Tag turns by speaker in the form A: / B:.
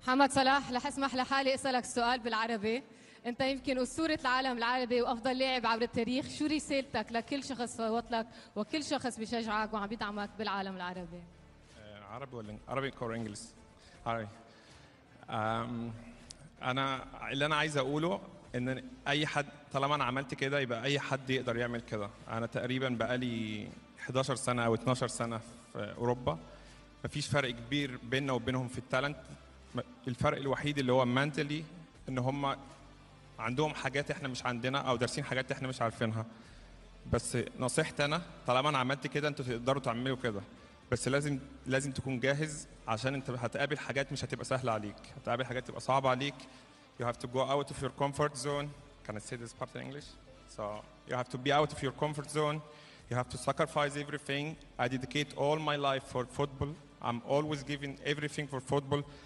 A: محمد صلاح، رح اسمح لحالي اسالك سؤال بالعربي. انت يمكن اسطوره العالم العربي وافضل لاعب عبر التاريخ، شو رسالتك لكل شخص صوت لك وكل شخص بيشجعك وعم بيدعمك بالعالم العربي؟
B: عربي ولا عربي or English؟ عربي. أم، انا اللي انا عايز اقوله ان اي حد طالما انا عملت كده يبقى اي حد يقدر يعمل كده. انا تقريبا بقالي 11 سنه او 12 سنه في اوروبا. مفيش فرق كبير بيننا وبينهم في التالنت. الفرق الوحيد اللي هو منتلي، ان هم عندهم حاجات احنا مش عندنا او دارسين حاجات احنا مش عارفينها. بس نصيحتي انا طالما انا عملت كده انتوا تقدروا تعملوا كده. بس لازم تكون جاهز، عشان انت هتقابل حاجات مش هتبقى سهله عليك، هتقابل حاجات تبقى صعبه عليك. You have to go out of your comfort zone. Can I say this part in English? So you have to be out of your comfort zone. You have to sacrifice everything. I dedicate all my life for football. I'm always giving everything for football.